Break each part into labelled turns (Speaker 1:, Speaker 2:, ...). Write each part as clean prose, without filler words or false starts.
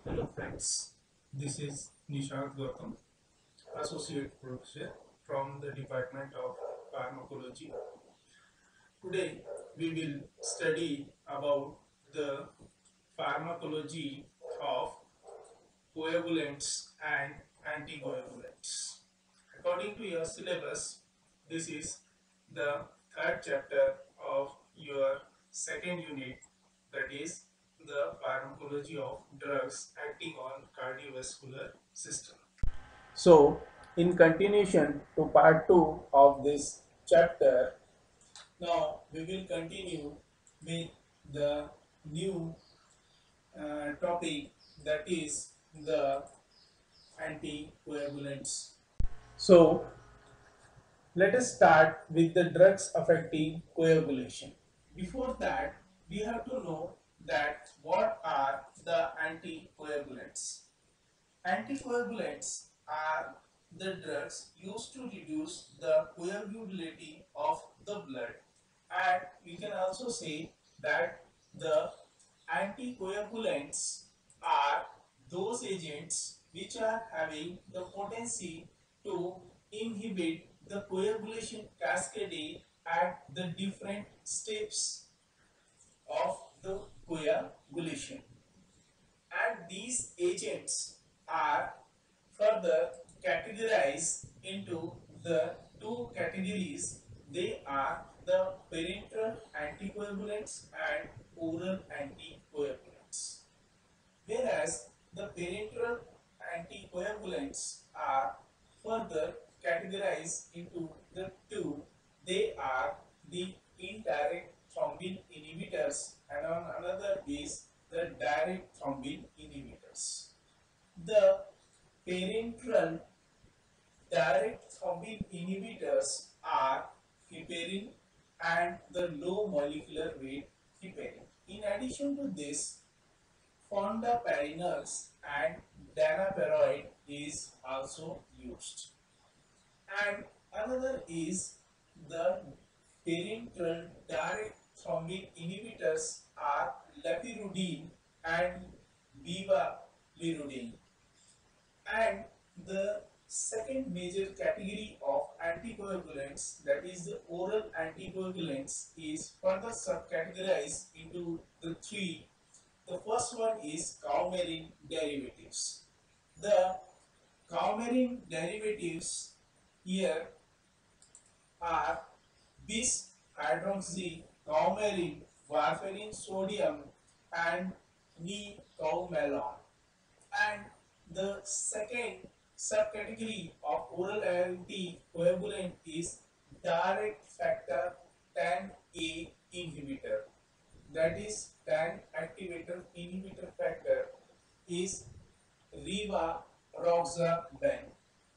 Speaker 1: Hello friends, this is Nishant Gautam, Associate Professor from the Department of Pharmacology. Today we will study about the pharmacology of coagulants and anticoagulants. According to your syllabus, this is the third chapter of your second unit, that is the pharmacology of drugs acting on cardiovascular system. So, in continuation to part 2 of this chapter, now we will continue with the new topic, that is the anticoagulants. So, let us start with the drugs affecting coagulation. Before that, we have to know that what are the anticoagulants. Anticoagulants are the drugs used to reduce the coagulability of the blood, and we can also say that the anticoagulants are those agents which are having the potency to inhibit the coagulation cascade at the different steps of the coagulation, and these agents are further categorized into the two categories. They are the parenteral anticoagulants and oral anticoagulants. Whereas the parenteral anticoagulants are further categorized into the two. They are the indirect thrombin inhibitors, and on another is the direct thrombin inhibitors. The parenteral direct thrombin inhibitors are heparin and the low molecular weight heparin. In addition to this, fondaparinux and danaperoid is also used. And another is the parenteral direct thrombin inhibitors are lepirudine and bivalirudine. And the second major category of anticoagulants, that is the oral anticoagulants, is further subcategorized into the three. The first one is coumarin derivatives. The coumarin derivatives here are bis hydroxy coumarin, warfarin sodium, and nicoumalone. And the second subcategory of oral anticoagulant is direct factor 10A inhibitor. That is 10 activator inhibitor factor is rivaroxaban.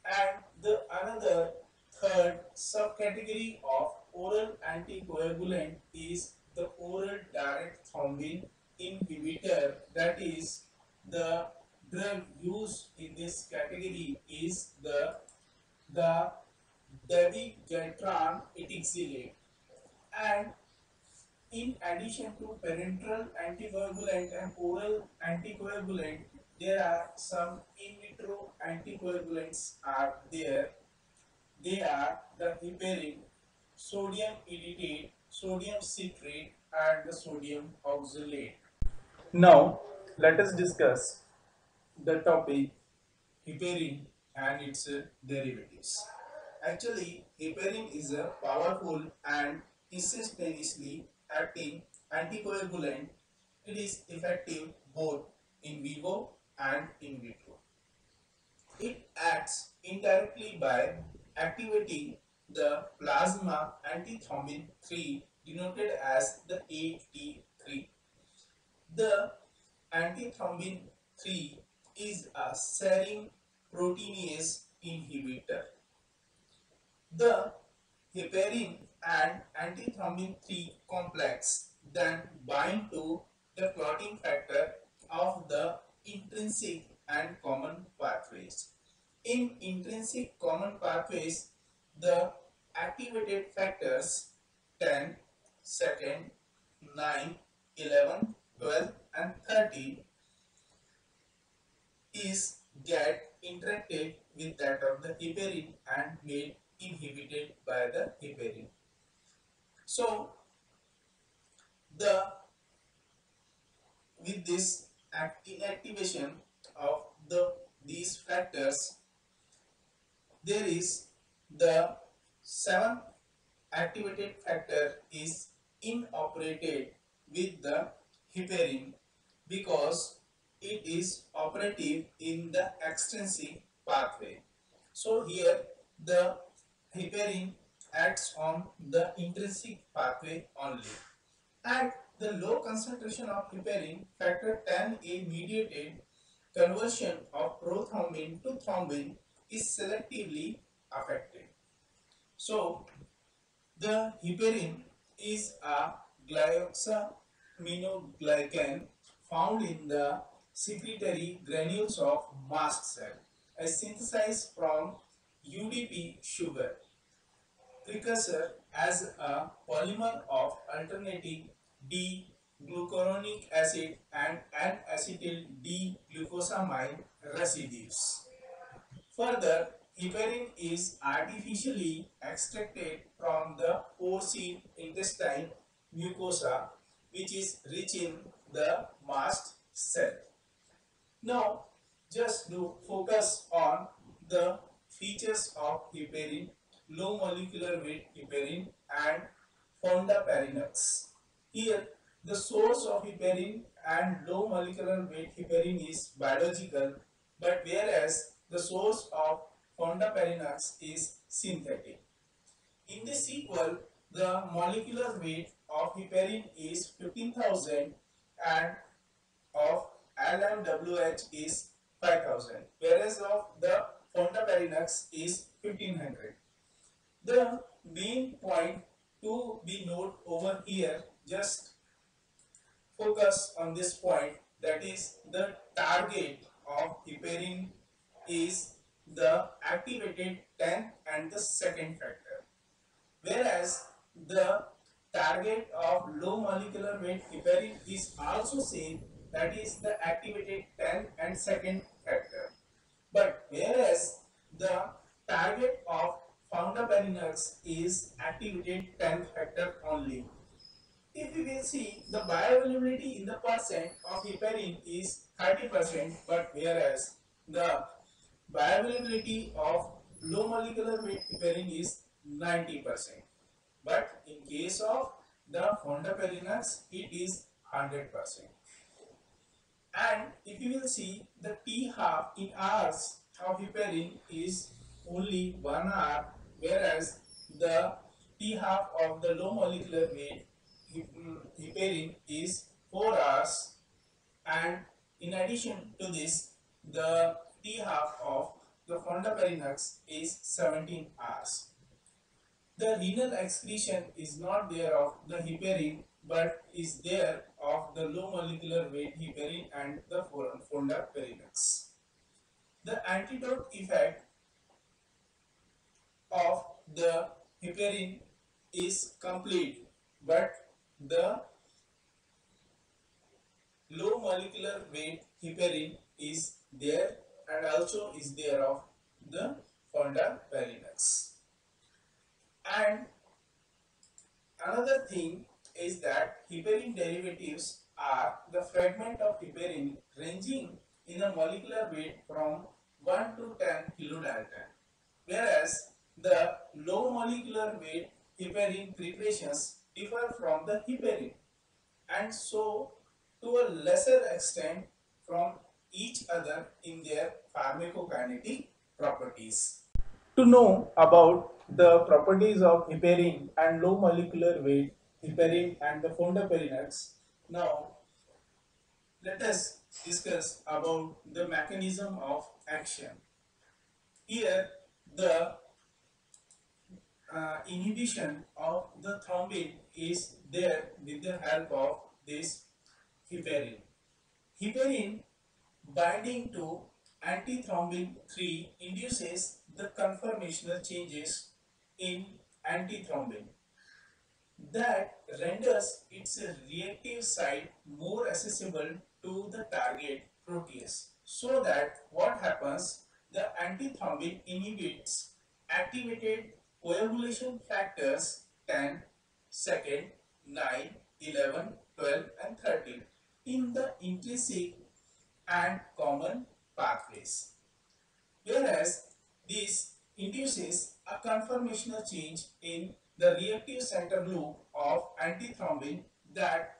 Speaker 1: And the another third subcategory of oral anticoagulant is the oral direct thrombin inhibitor. That is the drug used in this category is the dabigatran etixylate. And in addition to parenteral anticoagulant and oral anticoagulant, there are some in vitro anticoagulants are there. They are the heparin, sodium edetate, sodium citrate, and the sodium oxalate. Now, let us discuss the topic heparin and its derivatives. Actually, heparin is a powerful and instantaneously acting anticoagulant. It is effective both in vivo and in vitro. It acts indirectly by activating the plasma antithrombin 3, denoted as the AT3. The antithrombin 3 is a serine proteinase inhibitor. The heparin and antithrombin 3 complex then bind to the clotting factor of the intrinsic and common pathways. In intrinsic common pathways, the activated factors 10, second, 9, 11, 12, and 13 is get interacted with that of the heparin and made inhibited by the heparin. So the with this inactivation of these factors, there is the seventh activated factor is inoperated with the heparin because it is operative in the extrinsic pathway. So here the heparin acts on the intrinsic pathway only. At the low concentration of heparin, factor 10A mediated conversion of prothrombin to thrombin is selectively affected. So the heparin is a glyoxaminoglycan found in the secretory granules of mast cell, as synthesized from UDP sugar precursor as a polymer of alternating D-glucuronic acid and N-acetyl D-glucosamine residues. Further, heparin is artificially extracted from the porcine intestine mucosa, which is rich in the mast cell. Now, just to focus on the features of heparin, low molecular weight heparin and fondaparinux. Here, the source of heparin and low molecular weight heparin is biological, but whereas the source of fondaparinux is synthetic. In this sequel, the molecular weight of heparin is 15,000 and of LMWH is 5,000, whereas of the fondaparinux is 1500. The main point to be noted over here, just focus on this point, that is the target of heparin is the activated 10th and the second factor, whereas the target of low molecular weight heparin is also same, that is the activated 10th and second factor, but whereas the target of fondaparinux is activated 10th factor only. If we will see, the bioavailability in the percent of heparin is 30%, but whereas the bioavailability of low molecular weight heparin is 90%. But in case of the fondaparinux, it is 100%. And if you will see, the T half in hours of heparin is only 1 hour, whereas the T half of the low molecular weight heparin is 4 hours, and in addition to this, the T half of the fondaparinux is 17 hours. The renal excretion is not there of the heparin, but is there of the low molecular weight heparin and the fondaparinux. The antidote effect of the heparin is complete, but the low molecular weight heparin is there and also is there of the fondaparinux. And another thing is that heparin derivatives are the fragment of heparin ranging in a molecular weight from 1 to 10 kilodalton, whereas the low molecular weight heparin preparations differ from the heparin, and so to a lesser extent from each other in their pharmacokinetic properties. To know about the properties of heparin and low molecular weight heparin and the fondaparinux, now let us discuss about the mechanism of action. Here, the inhibition of the thrombin is there with the help of this heparin. Heparin binding to antithrombin 3 induces the conformational changes in antithrombin that renders its reactive site more accessible to the target protease. So that what happens, the antithrombin inhibits activated coagulation factors 10, second, 9, 11, 12 and 13 in the intrinsic and common pathways. Whereas this induces a conformational change in the reactive center loop of antithrombin that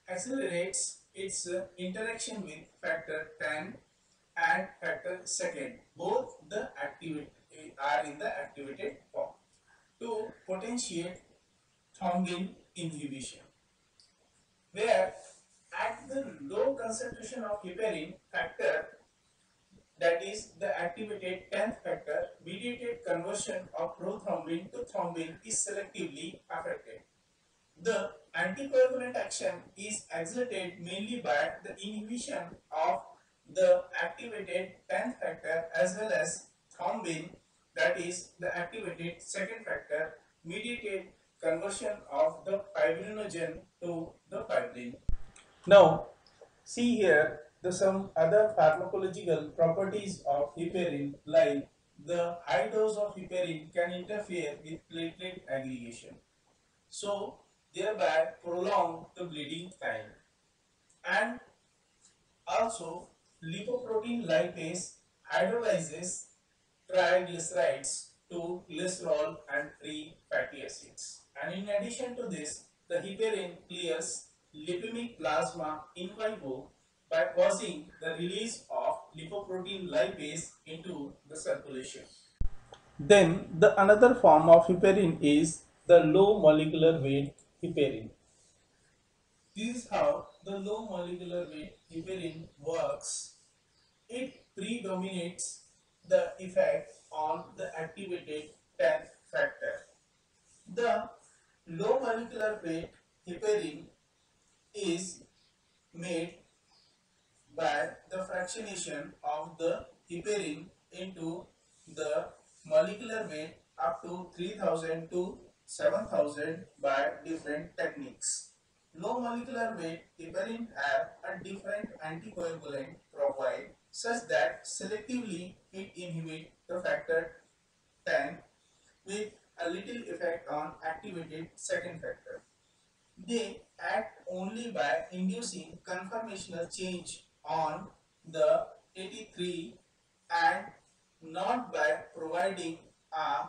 Speaker 1: accelerates its interaction with factor 10 and factor second. Both the are in the activated form to potentiate thrombin inhibition. Where at the low concentration of heparin, factor, that is the activated 10th factor, mediated conversion of prothrombin to thrombin is selectively affected. The anticoagulant action is exerted mainly by the inhibition of the activated 10th factor as well as thrombin, that is the activated second factor, mediated conversion of the fibrinogen to the fibrin. Now, see here the some other pharmacological properties of heparin, like the high dose of heparin can interfere with platelet aggregation, so thereby prolong the bleeding time. And also lipoprotein lipase hydrolyzes triglycerides to glycerol and free fatty acids. And in addition to this, the heparin clears lipemic plasma in vivo by causing the release of lipoprotein lipase into the circulation. Then the another form of heparin is the low molecular weight heparin. This is how the low molecular weight heparin works. It predominates the effect on the activated 10th factor. The low molecular weight heparin is made by the fractionation of the heparin into the molecular weight up to 3000 to 7000 by different techniques. Low molecular weight heparin have a different anticoagulant profile such that selectively it inhibits the factor 10 with a little effect on activated second factor. They act only by inducing conformational change on the 83 and not by providing a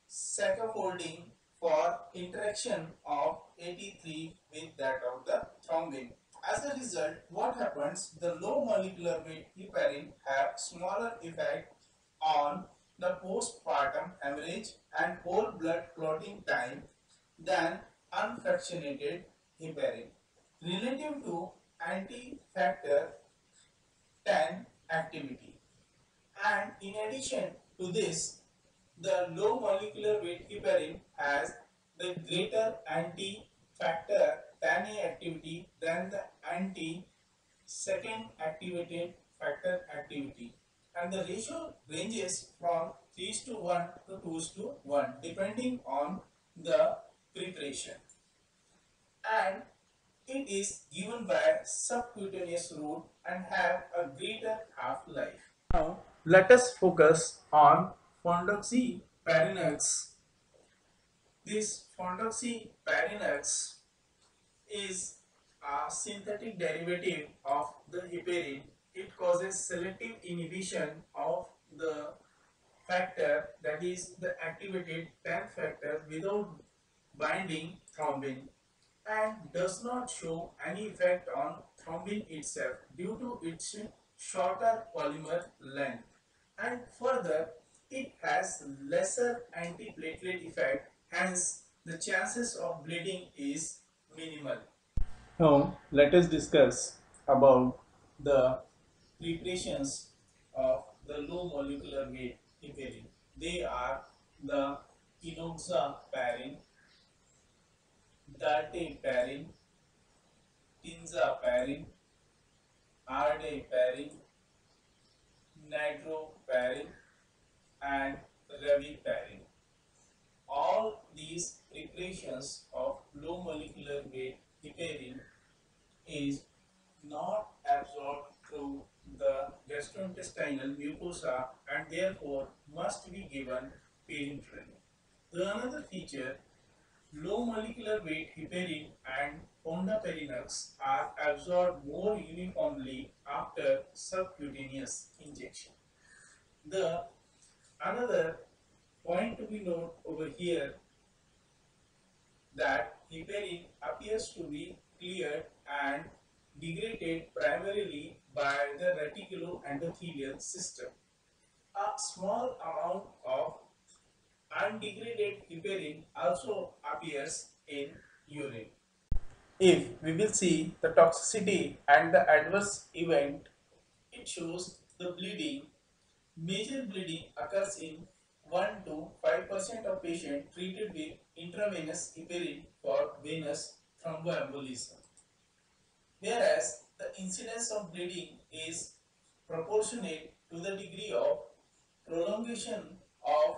Speaker 1: scaffolding for interaction of 83 with that of the thrombin. As a result, what happens? The low molecular weight heparin have smaller effect on the postpartum hemorrhage and whole blood clotting time than unfractionated heparin. Relative to anti-factor 10 activity. And in addition to this, the low molecular weight heparin has the greater anti-factor 10A activity than the anti-second activated factor activity. And the ratio ranges from 3:1 to 2:1 depending on the preparation. And it is given by subcutaneous route and have a greater half-life. Now, let us focus on fondoxyparinax. This fondoxyparinax is a synthetic derivative of the heparin. It causes selective inhibition of the factor, that is the activated 10th factor, without binding thrombin, and does not show any effect on thrombin itself due to its shorter polymer length. And further, it has lesser antiplatelet effect, hence the chances of bleeding is minimal. Now let us discuss about the preparations of the low molecular weight heparin. They are the enoxaparin, dalteparin, tinzaparin, ardaparin, nitroparin, and raviparin. All these preparations of low molecular weight heparin is not absorbed through gastrointestinal mucosa and therefore must be given parenterally. The another feature, low molecular weight heparin and fondaparinux are absorbed more uniformly after subcutaneous injection. The another point to be noted over here that heparin appears to be cleared and degraded primarily by the reticuloendothelial system. A small amount of undegraded heparin also appears in urine. If we will see the toxicity and the adverse event, it shows the bleeding. Major bleeding occurs in 1 to 5% of patients treated with intravenous heparin for venous thromboembolism, whereas the incidence of bleeding is proportionate to the degree of prolongation of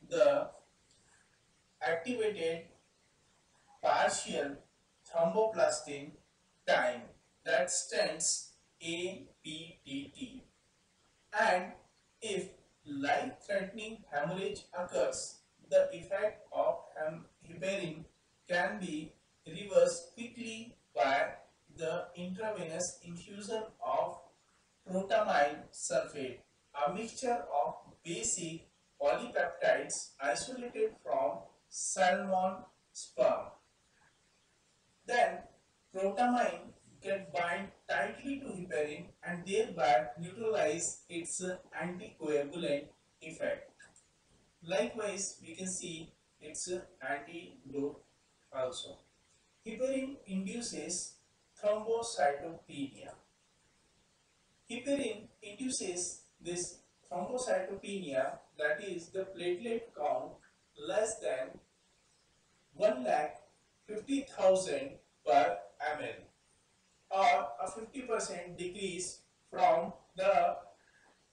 Speaker 1: the activated partial thromboplastin time, that stands APTT. And if life-threatening hemorrhage occurs, the effect of heparin can be reversed quickly by the intravenous infusion of protamine sulfate, a mixture of basic polypeptides isolated from salmon sperm. Then protamine can bind tightly to heparin and thereby neutralize its anticoagulant effect. Likewise, we can see its antidote also. Heparin induces thrombocytopenia. Heparin induces this thrombocytopenia, that is the platelet count less than 1,50,000 per ml, or a 50% decrease from the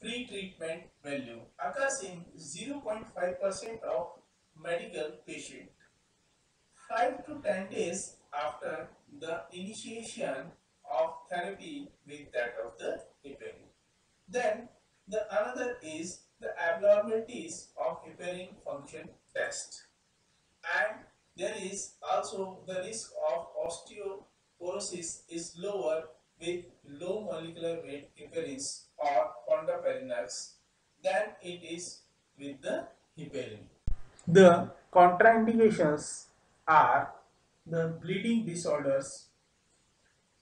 Speaker 1: pre-treatment value, occurs in 0.5% of medical patients 5 to 10 days after the initiation of therapy with that of the heparin. Then the another is the abnormalities of heparin function test, and there is also the risk of osteoporosis is lower with low molecular weight heparins or fondaparinux than it is with the heparin. The contraindications are the bleeding disorders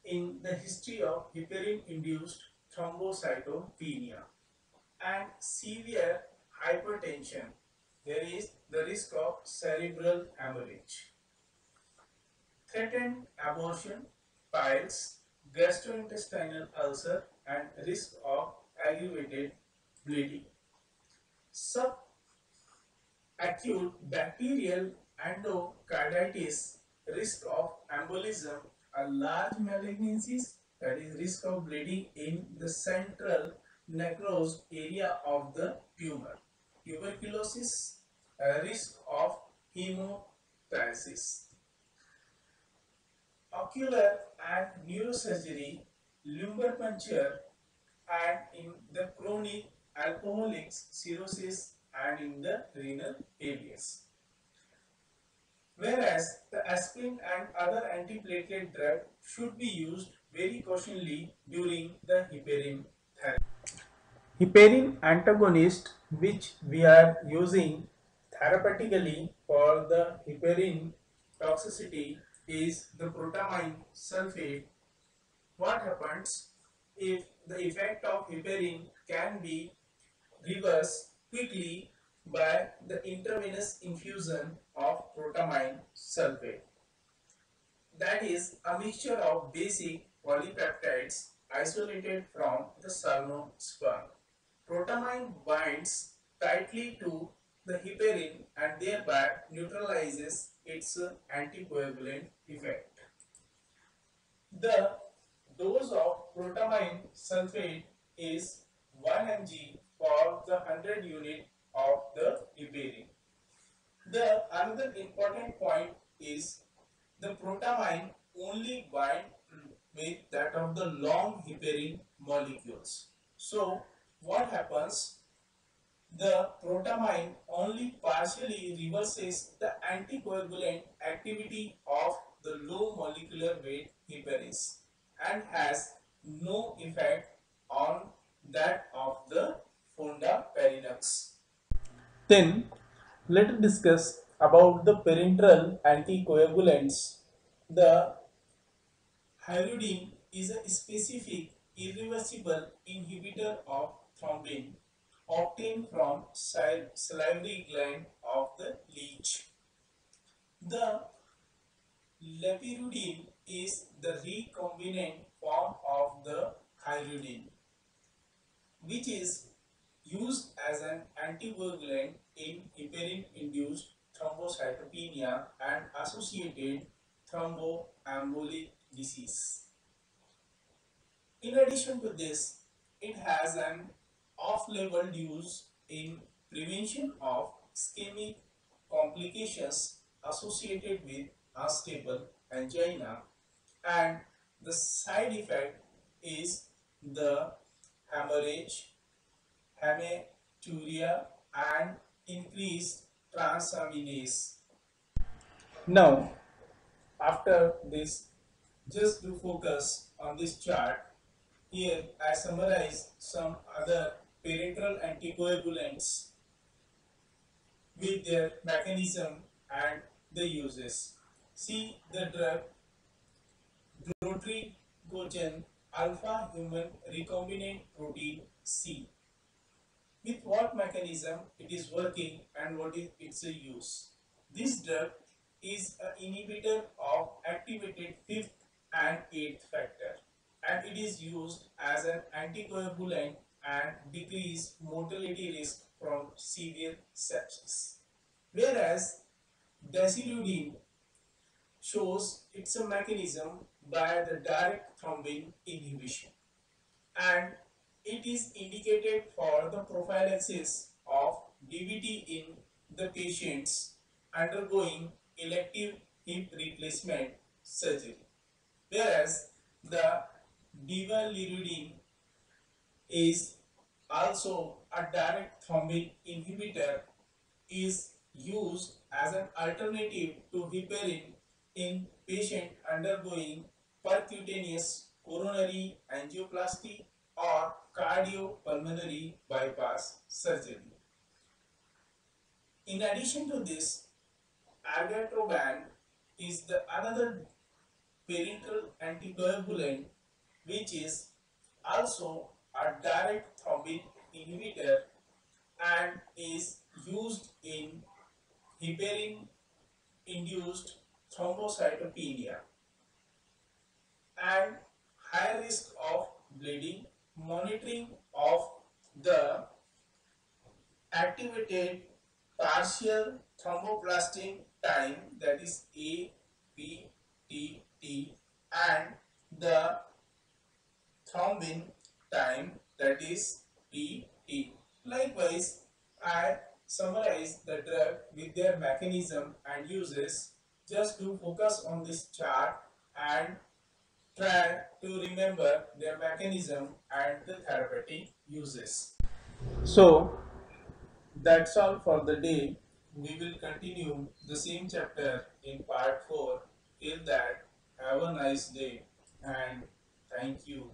Speaker 1: in the history of heparin-induced thrombocytopenia and severe hypertension. There is the risk of cerebral hemorrhage, threatened abortion, piles, gastrointestinal ulcer, and risk of aggravated bleeding. Subacute bacterial endocarditis, risk of embolism, a large malignancies, that is risk of bleeding in the central necrosed area of the tumor. Tuberculosis, risk of hemoptysis. Ocular and neurosurgery, lumbar puncture, and in the chronic alcoholic cirrhosis and in the renal failures. Whereas the aspirin and other antiplatelet drug should be used very cautiously during the heparin therapy. Heparin antagonist, which we are using therapeutically for the heparin toxicity, is the protamine sulfate. What happens if the effect of heparin can be reversed quickly by the intravenous infusion of protamine sulfate? That is a mixture of basic polypeptides isolated from the salmon sperm. Protamine binds tightly to the heparin and thereby neutralizes its anticoagulant effect. The dose of protamine sulfate is 1 mg for the 100 unit of the heparin. The another important point is the protamine only bind with that of the long heparin molecules. So what happens? The protamine only partially reverses the anticoagulant activity of the low molecular weight heparins and has no effect on that of the fondaparinux. Then let us discuss about the parenteral anticoagulants. The Hyaluron is a specific irreversible inhibitor of thrombin obtained from salivary gland of the leech. The lepirudin is the recombinant form of the hyaluron, which is used as an anticoagulant in heparin-induced thrombocytopenia and associated thromboembolic disease. In addition to this, it has an off-label use in prevention of ischemic complications associated with unstable angina, and the side effect is the hemorrhage, hematuria, and increased transaminase. Now, after this, just to focus on this chart. Here I summarize some other parenteral anticoagulants with their mechanism and the uses. See the drug Drotrigogen alpha human recombinant protein C. With what mechanism it is working and what is its use. This drug is an inhibitor of activated fifth and eighth factor, and it is used as an anticoagulant and decrease mortality risk from severe sepsis. Whereas desiludin shows its a mechanism by the direct thrombin inhibition, and it is indicated for the prophylaxis of DVT in the patients undergoing elective hip replacement surgery. Whereas the divalirudin is also a direct thrombin inhibitor, is used as an alternative to heparin in patient undergoing percutaneous coronary angioplasty or cardiopulmonary bypass surgery. In addition to this, argatroban is the another parenteral anticoagulant which is also a direct thrombin inhibitor and is used in heparin induced thrombocytopenia and high risk of bleeding. Monitoring of the activated partial thromboplastin time, that is APTT, and the thrombin time, that is TT. Likewise, I summarize the drug with their mechanism and uses just to focus on this chart and try to remember their mechanism and the therapeutic uses. So that's all for the day. We will continue the same chapter in part 4. Till that, have a nice day and thank you.